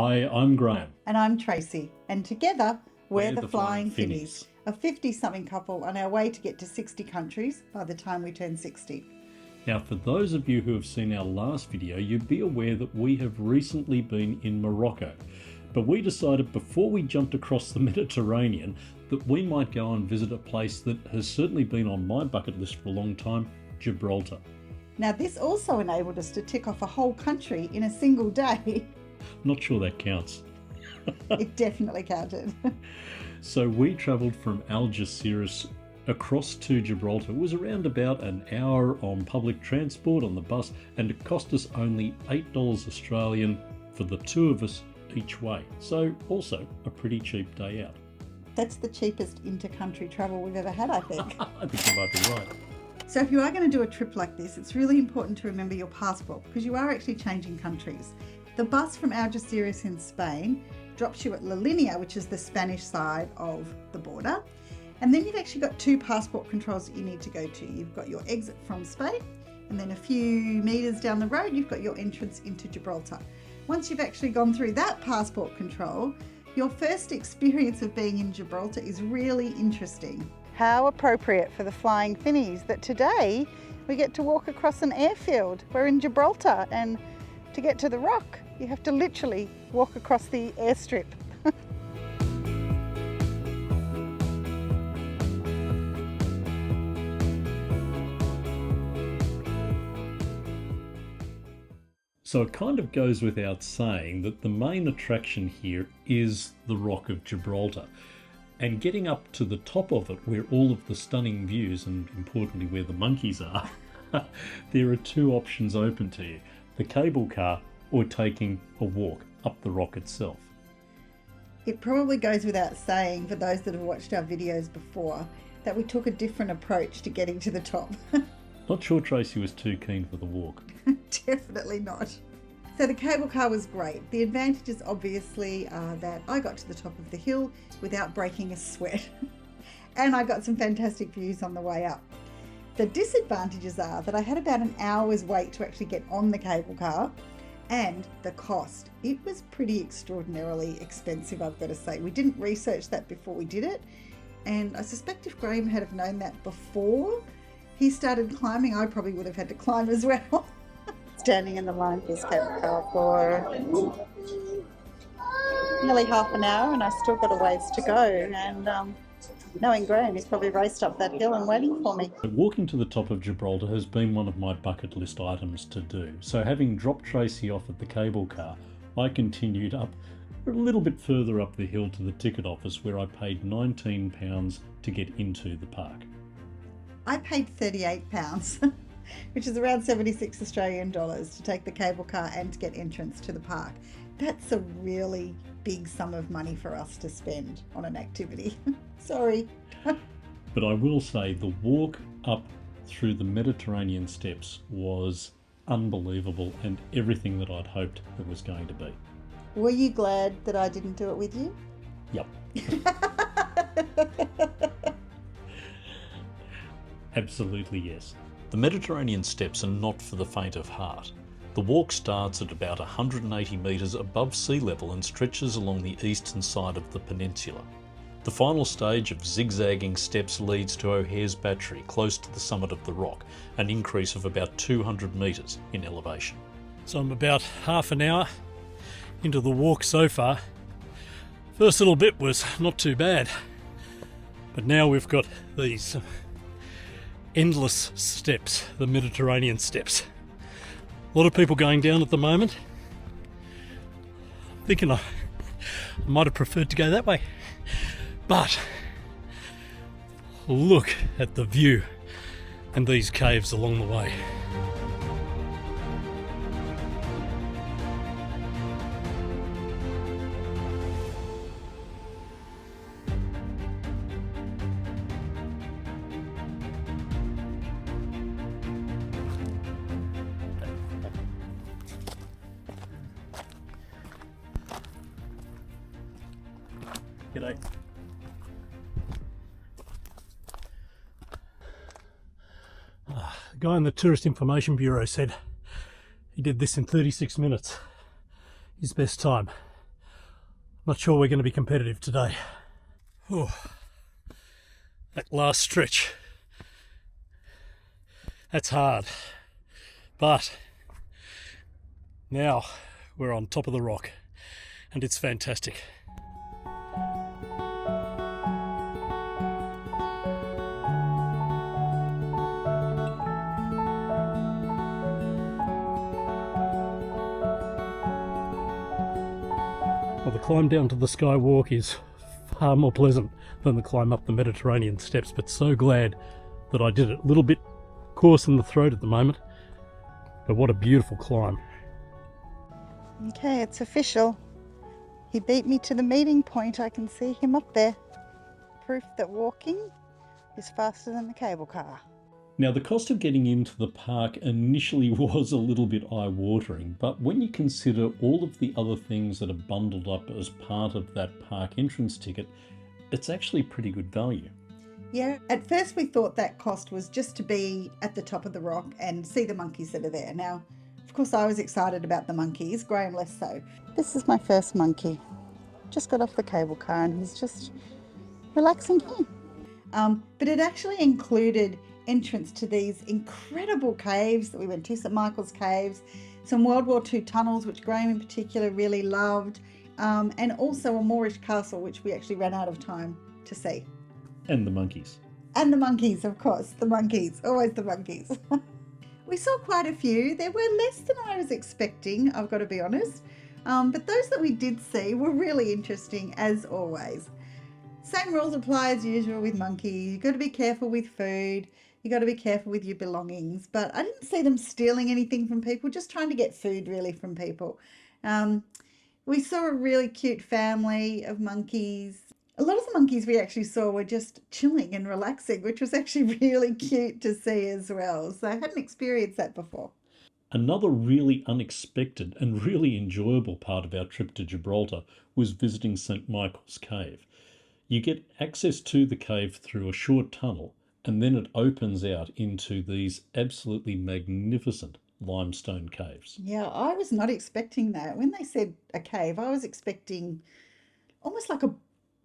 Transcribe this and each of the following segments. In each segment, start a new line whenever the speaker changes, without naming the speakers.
Hi, I'm Graham.
And I'm Tracy, and together we're the Flying
Finnies.
Finnies, a 50-something couple on our way to get to 60 countries by the time we turn 60.
Now, for those of you who have seen our last video, you'd be aware that we have recently been in Morocco. But we decided before we jumped across the Mediterranean that we might go and visit a place that has certainly been on my bucket list for a long time, Gibraltar.
Now, this also enabled us to tick off a whole country in a single day.
Not sure that counts.
It definitely counted.
So we travelled from ALGECIRAS across to Gibraltar. It was around about an hour on public transport on the bus, and it cost us only $8 Australian for the two of us each way. So also a pretty cheap day out.
That's the cheapest inter-country travel we've ever had, I think.
I think you might be right.
So if you are going to do a trip like this, it's really important to remember your passport because you are actually changing countries. The bus from Algeciras in Spain drops you at La Linea, which is the Spanish side of the border. And then you've actually got two passport controls that you need to go to. You've got your exit from Spain, and then a few metres down the road, you've got your entrance into Gibraltar. Once you've actually gone through that passport control, your first experience of being in Gibraltar is really interesting. How appropriate for the Flying Finnies that today we get to walk across an airfield. We're in Gibraltar, and to get to the Rock, you have to literally walk across the airstrip.
So it kind of goes without saying that the main attraction here is the Rock of Gibraltar. And getting up to the top of it, where all of the stunning views, and importantly where the monkeys are, there are two options open to you: the cable car or taking a walk up the rock itself.
It probably goes without saying, for those that have watched our videos before, that we took a different approach to getting to the top.
Not sure Tracy was too keen for the walk.
Definitely not. So the cable car was great. The advantages obviously are that I got to the top of the hill without breaking a sweat. And I got some fantastic views on the way up. The disadvantages are that I had about an hour's wait to actually get on the cable car, and the cost. It was pretty extraordinarily expensive, I've got to say. We didn't research that before we did it, and I suspect if Graham had have known that before he started climbing, I probably would have had to climb as well. Standing in the line for this cable car for nearly half an hour, and I still got a ways to go, and knowing Graham, he's probably raced up that hill and waiting for me.
Walking to the top of Gibraltar has been one of my bucket list items to do. So having dropped Tracy off at the cable car, I continued up a little bit further up the hill to the ticket office, where I paid £19 to get into the park.
I paid £38, which is around 76 Australian dollars, to take the cable car and to get entrance to the park. That's a really big sum of money for us to spend on an activity. Sorry.
But I will say the walk up through the Mediterranean steps was unbelievable, and everything that I'd hoped it was going to be.
Were you glad that I didn't do it with you?
Yep. Absolutely yes. The Mediterranean steps are not for the faint of heart. The walk starts at about 180 metres above sea level and stretches along the eastern side of the peninsula. The final stage of zigzagging steps leads to O'Hare's Battery, close to the summit of the rock, an increase of about 200 metres in elevation. So I'm about half an hour into the walk so far. First little bit was not too bad, but now we've got these endless steps, the Mediterranean steps. A lot of people going down at the moment. Thinking I might have preferred to go that way, but look at the view and these caves along the way. G'day. The guy in the Tourist Information Bureau said he did this in 36 minutes, his best time.
Not sure we're going to be competitive today. Oh, that last stretch. That's hard. But now we're on top of the rock and it's fantastic. Well, the climb down to the skywalk is far more pleasant than the climb up the Mediterranean steps, but so glad that I did it. A little bit coarse in the throat at the moment, but what a beautiful climb.
Okay, it's official. He beat me to the meeting point. I can see him up there. Proof that walking is faster than the cable car.
Now, the cost of getting into the park initially was a little bit eye-watering, but when you consider all of the other things that are bundled up as part of that park entrance ticket, it's actually pretty good value.
Yeah, at first we thought that cost was just to be at the top of the rock and see the monkeys that are there. Now, of course, I was excited about the monkeys, Graham less so. This is my first monkey. Just got off the cable car and he's just relaxing here. But it actually included entrance to these incredible caves that we went to, St Michael's Caves, some World War II tunnels, which Graham in particular really loved, and also a Moorish castle, which we actually ran out of time to see.
And the monkeys.
And the monkeys, of course, the monkeys, always the monkeys. We saw quite a few. There were less than I was expecting, I've got to be honest. But those that we did see were really interesting, as always. Same rules apply as usual with monkeys. You've got to be careful with food. You've got to be careful with your belongings. But I didn't see them stealing anything from people, just trying to get food really from people. We saw a really cute family of monkeys. A lot of the monkeys we actually saw were just chilling and relaxing, which was actually really cute to see as well. So I hadn't experienced that before.
Another really unexpected and really enjoyable part of our trip to Gibraltar was visiting St Michael's Cave. You get access to the cave through a short tunnel, and then it opens out into these absolutely magnificent limestone caves.
Yeah, I was not expecting that. When they said a cave, I was expecting almost like a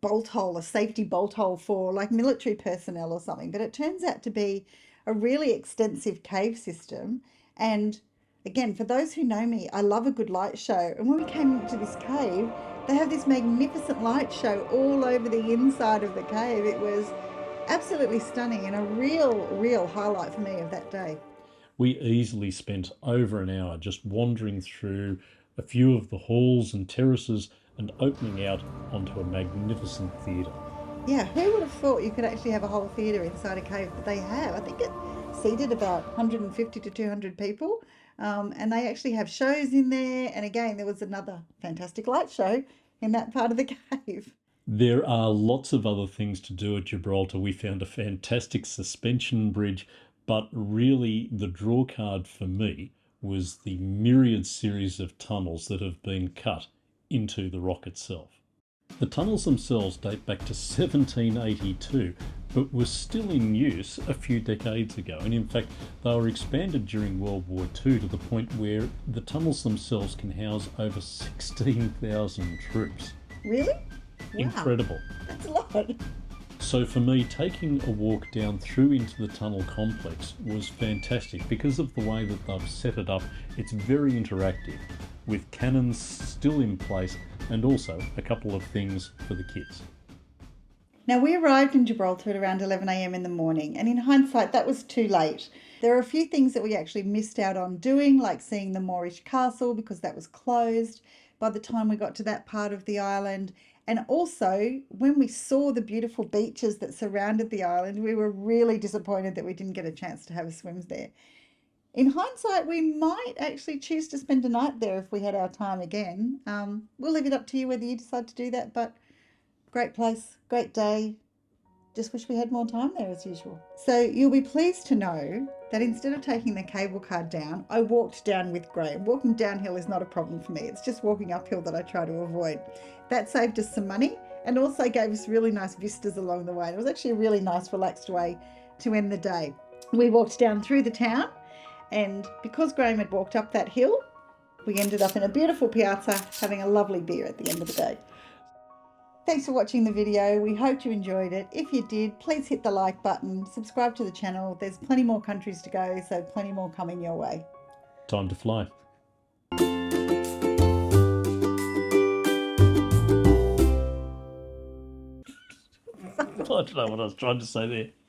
bolt hole, a safety bolt hole for like military personnel or something. But it turns out to be a really extensive cave system. And again, for those who know me, I love a good light show. And when we came into this cave, they have this magnificent light show all over the inside of the cave. It was absolutely stunning and a real highlight for me of that day.
We easily spent over an hour just wandering through a few of the halls and terraces and opening out onto a magnificent theatre.
Yeah, who would have thought you could actually have a whole theatre inside a cave? But they have. I think it seated about 150 to 200 people. And they actually have shows in there. And again, there was another fantastic light show in that part of the cave.
There are lots of other things to do at Gibraltar. We found a fantastic suspension bridge, but really the draw card for me was the myriad series of tunnels that have been cut into the rock itself. The tunnels themselves date back to 1782, but were still in use a few decades ago. And in fact, they were expanded during World War II to the point where the tunnels themselves can house over 16,000 troops.
Really? Wow.
Incredible.
That's a lot.
So for me, taking a walk down through into the tunnel complex was fantastic because of the way that they've set it up. It's very interactive, with cannons still in place and also a couple of things for the kids.
Now, we arrived in Gibraltar at around 11 a.m. in the morning, and in hindsight, that was too late. There are a few things that we actually missed out on doing, like seeing the Moorish castle because that was closed by the time we got to that part of the island. And also, when we saw the beautiful beaches that surrounded the island, we were really disappointed that we didn't get a chance to have a swim there. In hindsight, we might actually choose to spend a night there if we had our time again. We'll leave it up to you whether you decide to do that, but great place, great day. Just wish we had more time there as usual. So you'll be pleased to know that instead of taking the cable car down, I walked down with Graham. Walking downhill is not a problem for me. It's just walking uphill that I try to avoid. That saved us some money and also gave us really nice vistas along the way. It was actually a really nice, relaxed way to end the day. We walked down through the town, and because Graham had walked up that hill, we ended up in a beautiful piazza having a lovely beer at the end of the day. Thanks for watching the video. We hope you enjoyed it. If you did, please hit the like button, subscribe to the channel. There's plenty more countries to go, so plenty more coming your way.
Time to fly. I don't know what I was trying to say there.